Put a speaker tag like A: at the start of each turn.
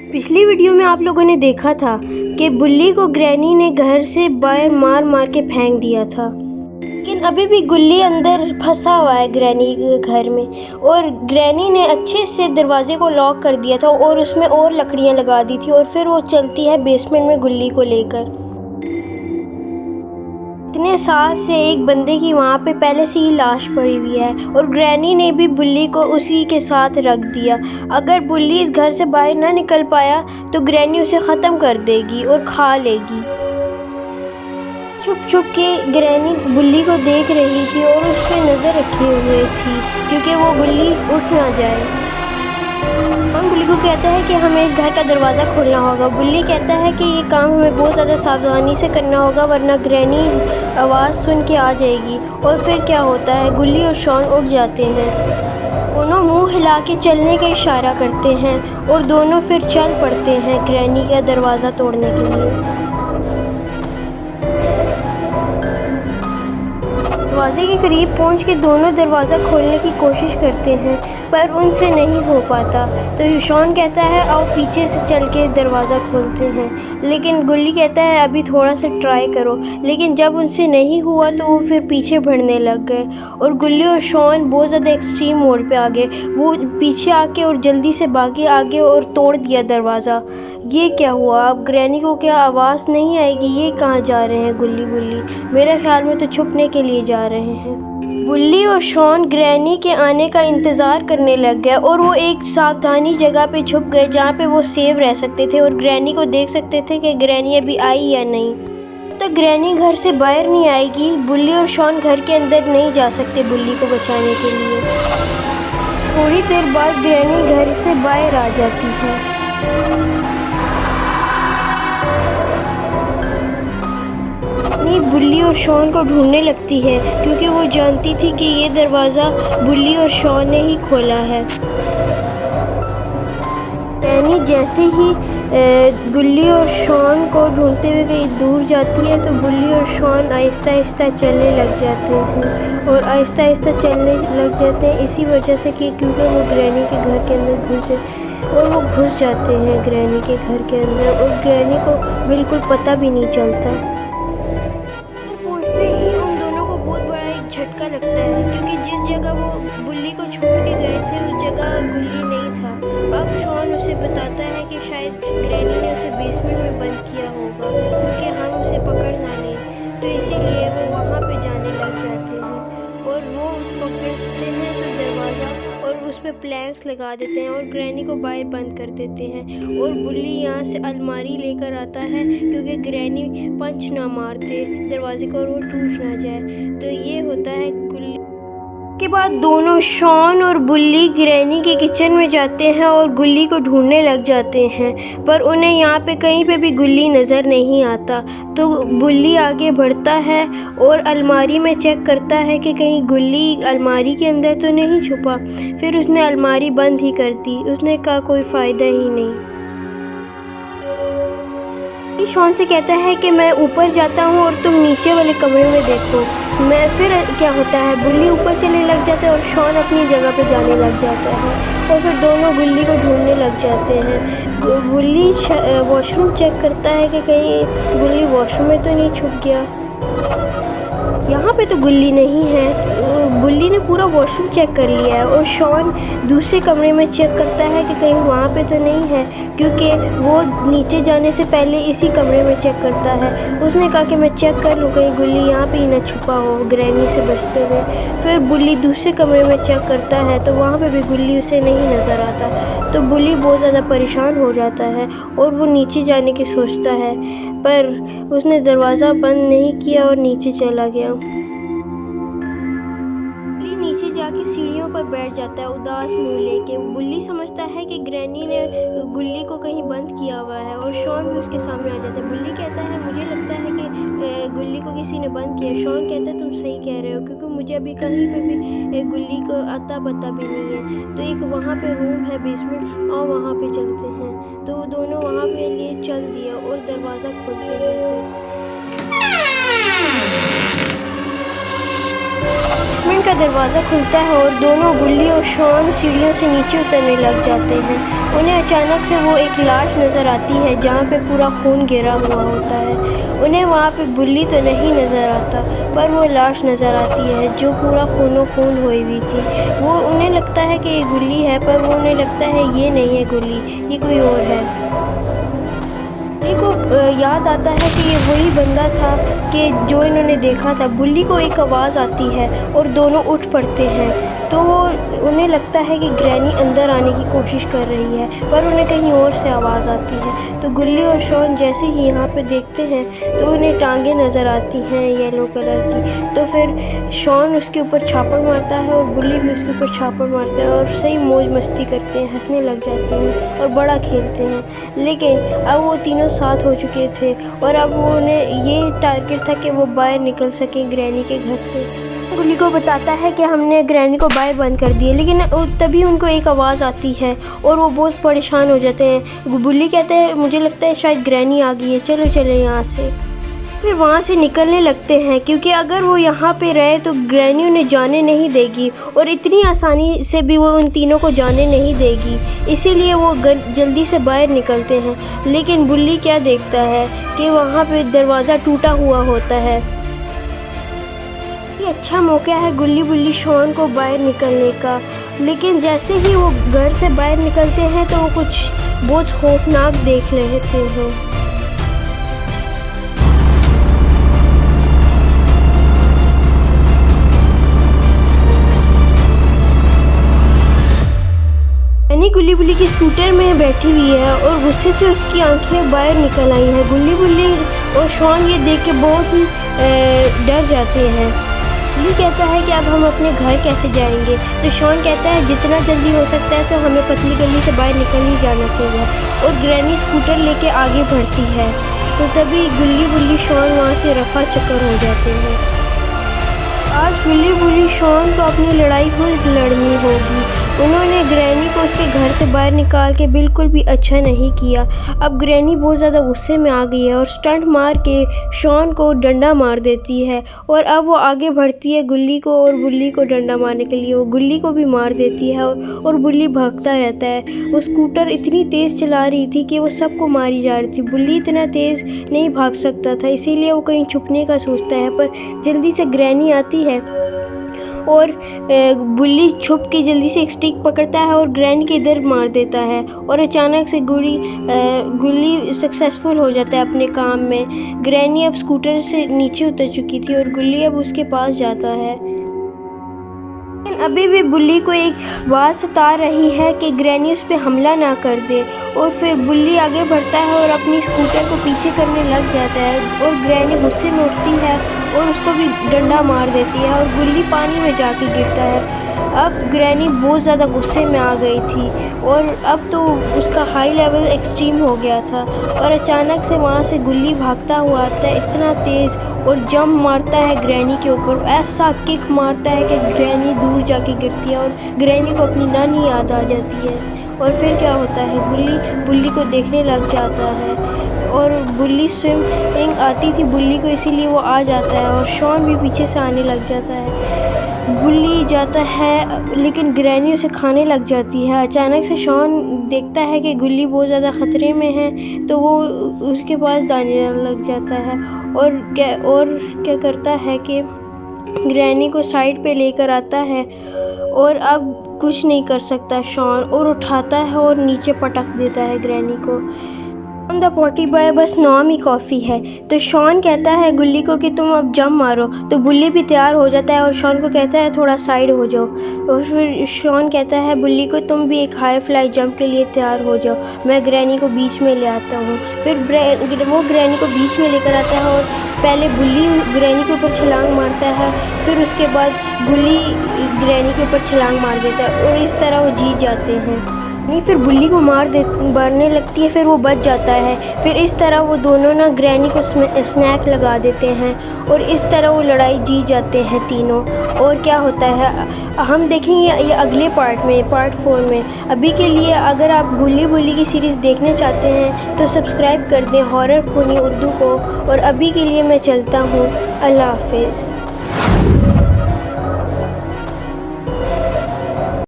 A: पिछली वीडियो में आप लोगों ने देखा था कि गुल्ली को ग्रैनी ने घर से बाहर मार मार के फेंक दिया था, लेकिन अभी भी गुल्ली अंदर फंसा हुआ है ग्रैनी के घर में। और ग्रैनी ने अच्छे से दरवाजे को लॉक कर दिया था और उसमें और लकड़ियां लगा दी थी, और फिर वो चलती है बेसमेंट में गुल्ली को लेकर। इतने साल से एक बंदे की वहाँ पे पहले से ही लाश पड़ी हुई है, और ग्रैनी ने भी बुल्ली को उसी के साथ रख दिया। अगर बुल्ली इस घर से बाहर ना निकल पाया तो ग्रैनी उसे ख़त्म कर देगी और खा लेगी। छुप छुप के ग्रैनी बुल्ली को देख रही थी और उस पर नज़र रखी हुई थी, क्योंकि वो बुल्ली उठ ना जाए। हम बुल्ली को कहता है कि हमें इस घर का दरवाज़ा खोलना होगा। बुल्ली कहता है कि ये काम हमें बहुत ज़्यादा सावधानी से करना होगा, वरना ग्रैनी आवाज़ सुन के आ जाएगी। और फिर क्या होता है, गुल्ली और शॉन उठ जाते हैं। दोनों मुंह हिला के चलने का इशारा करते हैं और दोनों फिर चल पड़ते हैं ग्रैनी का दरवाज़ा तोड़ने के लिए। दरवाजे के करीब पहुंच के दोनों दरवाज़ा खोलने की कोशिश करते हैं, पर उनसे नहीं हो पाता। तो शॉन कहता है आओ पीछे से चल के दरवाज़ा खोलते हैं, लेकिन गुल्ली कहता है अभी थोड़ा सा ट्राई करो। लेकिन जब उनसे नहीं हुआ तो वो फिर पीछे बढ़ने लग गए, और गुल्ली और शॉन बहुत ज़्यादा एक्सट्रीम मोड पे आ गए। वो पीछे आके और जल्दी से भागे आगे और तोड़ दिया दरवाज़ा। ये क्या हुआ? अब ग्रैनी को क्या आवाज़ नहीं आएगी? ये कहाँ जा रहे हैं गुल्ली बुल्ली? मेरे ख्याल में तो छुपने के लिए जा रहे हैं। बुल्ली और शॉन ग्रैनी के आने का इंतज़ार करने लग गए, और वो एक सावधानी जगह पे छुप गए जहाँ पे वो सेफ रह सकते थे और ग्रैनी को देख सकते थे कि ग्रैनी अभी आई या नहीं। तो ग्रैनी घर से बाहर नहीं आएगी, बुल्ली और शॉन घर के अंदर नहीं जा सकते बुल्ली को बचाने के लिए। थोड़ी देर बाद ग्रैनी घर से बाहर आ जाती है। बुल्ली और शॉन को ढूंढने लगती है, क्योंकि वो जानती थी कि ये दरवाज़ा बुल्ली और शॉन ने ही खोला है। ग्रैनी जैसे ही गुल्ली और शॉन को ढूंढते हुए कहीं दूर जाती है तो बुल्ली और शॉन आहिस्ता आहिस्ता चलने लग जाते हैं, और आहिस्ता आहिस्ता चलने लग जाते हैं इसी वजह से कि क्योंकि वो ग्रैनी के घर के अंदर और वो घुस जाते हैं ग्रैनी के घर के अंदर, और ग्रैनी को बिल्कुल पता भी नहीं चलता। झटका लगता है, क्योंकि जिस जगह वो बुल्ली को छोड़ के गए थे उस जगह गुल्ली नहीं था। अब शॉन उसे बताता है कि शायद ग्रैनी ने उसे बेसमेंट में बंद किया होगा, क्योंकि हम उसे पकड़ ना लें, तो इसीलिए वो वहाँ पे जाने लग जाते हैं। और वो पकड़ते हैं तो दरवाज़ा, और उस पर प्लैंक्स लगा देते हैं और ग्रैनी को बाहर बंद कर देते हैं। और बुल्ली यहाँ से अलमारी लेकर आता है, क्योंकि ग्रैनी पंच ना मारते दरवाजे को और वो टूट ना जाए। तो ये होता है गुल्ली के बाद दोनों शॉन और बुल्ली ग्रैनी के किचन में जाते हैं और गुल्ली को ढूंढने लग जाते हैं, पर उन्हें यहाँ पे कहीं पे भी गुल्ली नज़र नहीं आता। तो बुल्ली आगे बढ़ता है और अलमारी में चेक करता है कि कहीं गुल्ली अलमारी के अंदर तो नहीं छुपा। फिर उसने अलमारी बंद ही कर दी, उसने कहा कोई फ़ायदा ही नहीं। शॉन से कहता है कि मैं ऊपर जाता हूँ और तुम नीचे वाले कमरे में देखो। मैं फिर क्या होता है, बुल्ली ऊपर चलने लग जाता है और शॉन अपनी जगह पे जाने लग जाता है, और फिर दोनों गुल्ली को ढूंढने लग जाते हैं। बुल्ली वॉशरूम चेक करता है कि कहीं गुल्ली वॉशरूम में तो नहीं छुप गया। यहाँ पे तो गुल्ली नहीं है। बुल्ली ने पूरा वॉशरूम चेक कर लिया है, और शॉन दूसरे कमरे में चेक करता है कि कहीं वहाँ पे तो नहीं है, क्योंकि वो नीचे जाने से पहले इसी कमरे में चेक करता है। उसने कहा कि मैं चेक कर लूँ कहीं गुल्ली यहाँ पे ही ना छुपा हो ग्रैनी से बचते हुए। फिर बुल्ली दूसरे कमरे में चेक करता है तो वहाँ पे भी गुल्ली उसे नहीं नज़र आता। तो बुल्ली बहुत ज़्यादा परेशान हो जाता है और वो नीचे जाने की सोचता है, पर उसने दरवाज़ा बंद नहीं किया और नीचे चला गया। नीचे जाके सीढ़ियों पर बैठ जाता है उदास मुंह लेके। बुल्ली समझता है कि ग्रैनी ने गुल्ली को कहीं बंद किया हुआ है, और शॉन भी उसके सामने आ जाता है। बुल्ली कहता है मुझे लगता है कि गुल्ली को किसी ने बंद किया। शॉन कहता है तुम सही कह रहे हो, क्योंकि मुझे अभी कहीं पे भी गुल्ली को अता पता भी नहीं है। तो एक वहाँ पे रूम है बेसमेंट, और वहाँ पे चलते हैं। तो दोनों वहाँ पे लिए चल दिया और दरवाज़ा खोलते हैं। बेसमेंट का दरवाज़ा खुलता है और दोनों गुल्ली और शॉन सीढ़ियों से नीचे उतरने लग जाते हैं। उन्हें अचानक से वो एक लाश नज़र आती है जहाँ पे पूरा खून गिरा हुआ होता है। उन्हें वहाँ पे बुल्ली तो नहीं नज़र आता, पर वो लाश नज़र आती है जो पूरा खूनो खून हुई हुई थी। वो उन्हें लगता है कि ये गुल्ली है, पर वो उन्हें लगता है ये नहीं है गुल्ली, ये कोई और है। बुल्ली को याद आता है कि ये वही बंदा था कि जो इन्होंने देखा था। बुल्ली को एक आवाज़ आती है और दोनों उठ पड़ते हैं, तो उन्हें लगता है कि ग्रैनी अंदर आने की कोशिश कर रही है, पर उन्हें कहीं और से आवाज़ आती है। तो गुल्ली और शॉन जैसे ही यहाँ पे देखते हैं तो उन्हें टांगें नज़र आती हैं येलो कलर की। तो फिर शॉन उसके ऊपर छापड़ मारता है और गुल्ली भी उसके ऊपर छापड़ मारते हैं और सही मौज मस्ती करते हैं, हंसने लग जाते हैं और बड़ा खेलते हैं। लेकिन अब वो तीनों साथ हो चुके थे और अब उन्हें ये टारगेट था कि वो बाहर निकल सकें ग्रैनी के घर से। गुल्ली को बताता है कि हमने ग्रैनी को बाहर बंद कर दिया, लेकिन तभी उनको एक आवाज़ आती है और वो बहुत परेशान हो जाते हैं। बुल्ली कहते हैं मुझे लगता है शायद ग्रैनी आ गई है, चलो चले यहाँ से। फिर वहाँ से निकलने लगते हैं क्योंकि अगर वो यहाँ पे रहे तो ग्रैनी उन्हें जाने नहीं देगी और इतनी आसानी से भी वो उन तीनों को जाने नहीं देगी, इसीलिए वो जल्दी से बाहर निकलते हैं। लेकिन बुल्ली क्या देखता है कि वहाँ पे दरवाज़ा टूटा हुआ होता है। ये अच्छा मौका है गुल्ली बुल्ली शॉन को बाहर निकलने का, लेकिन जैसे ही वो घर से बाहर निकलते हैं तो वो कुछ बहुत खौफनाक देख लेते हैं। ग्रैनी गुल्ली बुल्ली की स्कूटर में बैठी हुई है और गुस्से से उसकी आंखें बाहर निकल आई हैं। गुल्ली बुल्ली और शॉन ये देख के बहुत ही डर जाते हैं। गुल्ली कहता है कि अब हम अपने घर कैसे जाएंगे, तो शॉन कहता है जितना जल्दी हो सकता है तो हमें पतली गली से बाहर निकल ही जाना चाहिए। और ग्रैनी स्कूटर लेके आगे बढ़ती है, तो तभी गुल्ली बुल्ली शॉन वहाँ से रफा चक्कर हो जाते हैं। आज गुल्ली बुल्ली शॉन को अपनी लड़ाई खुद लड़नी होगी। उन्होंने ग्रैनी को उसके घर से बाहर निकाल के बिल्कुल भी अच्छा नहीं किया। अब ग्रैनी बहुत ज़्यादा गुस्से में आ गई है और स्टंट मार के शॉन को डंडा मार देती है और अब वो आगे बढ़ती है गुल्ली को और बुल्ली को डंडा मारने के लिए। वो गुल्ली को भी मार देती है और बुल्ली भागता रहता है। वो स्कूटर इतनी तेज़ चला रही थी कि वो सबको मारी जा रही थी। बुल्ली इतना तेज़ नहीं भाग सकता था, इसीलिए वो कहीं छुपने का सोचता है, पर जल्दी से ग्रैनी आती है और बुल्ली छुप के जल्दी से एक स्टिक पकड़ता है और ग्रैनी के इधर मार देता है और अचानक से गुल्ली सक्सेसफुल हो जाता है अपने काम में। ग्रैनी अब स्कूटर से नीचे उतर चुकी थी और गुल्ली अब उसके पास जाता है, लेकिन अभी भी बुल्ली को एक बात सता रही है कि ग्रैनी उस पर हमला ना कर दे। और फिर बुल्ली आगे बढ़ता है और अपनी स्कूटर को पीछे करने लग जाता है और ग्रैनी गुस्से में उठती है और उसको भी डंडा मार देती है और गुल्ली पानी में जाके गिरता है। अब ग्रैनी बहुत ज़्यादा गुस्से में आ गई थी और अब तो उसका हाई लेवल एक्सट्रीम हो गया था और अचानक से वहाँ से गुल्ली भागता हुआ आता है इतना तेज़ और जंप मारता है ग्रैनी के ऊपर। ऐसा किक मारता है कि ग्रैनी दूर जाके गिरती है और ग्रैनी को अपनी नानी याद आ जाती है। और फिर क्या होता है, गुल्ली बुल्ली को देखने लग जाता है और बुल्ली स्विमिंग आती थी बुल्ली को, इसीलिए वो आ जाता है और शॉन भी पीछे से आने लग जाता है। बुल्ली जाता है लेकिन ग्रैनी उसे खाने लग जाती है। अचानक से शॉन देखता है कि गुल्ली बहुत ज़्यादा ख़तरे में है, तो वो उसके पास दाने लग जाता है और क्या करता है कि ग्रैनी को साइड पे लेकर आता है और अब कुछ नहीं कर सकता शॉन, और उठाता है और नीचे पटक देता है ग्रैनी को। ऑन द पॉटी बॉय बस नाम ही कॉफ़ी है। तो शॉन कहता है गुल्ली को कि तुम अब जंप मारो, तो बुल्ली भी तैयार हो जाता है और शॉन को कहता है थोड़ा साइड हो जाओ। और फिर शॉन कहता है बुल्ली को तुम भी एक हाई फ्लाई जंप के लिए तैयार हो जाओ, मैं ग्रैनी को बीच में ले आता हूँ। फिर वो ग्रैनी को बीच में लेकर आता है और पहले बुल्ली ग्रैनी के ऊपर छलांग मारता है, फिर उसके बाद गुल्ली ग्रैनी के ऊपर छलांग मार देता है और इस तरह वो जीत जाते हैं। नहीं, फिर बुल्ली को मारने लगती है, फिर वो बच जाता है। फिर इस तरह वो दोनों ना ग्रैनी को स्नैक लगा देते हैं और इस तरह वो लड़ाई जीत जाते हैं तीनों। और क्या होता है हम देखेंगे ये अगले पार्ट 4 में। अभी के लिए अगर आप गुल्ली बुल्ली की सीरीज़ देखना चाहते हैं तो सब्सक्राइब कर दें हॉरर खूनी उर्दू को। और अभी के लिए मैं चलता हूँ, अल्लाह हाफिज़।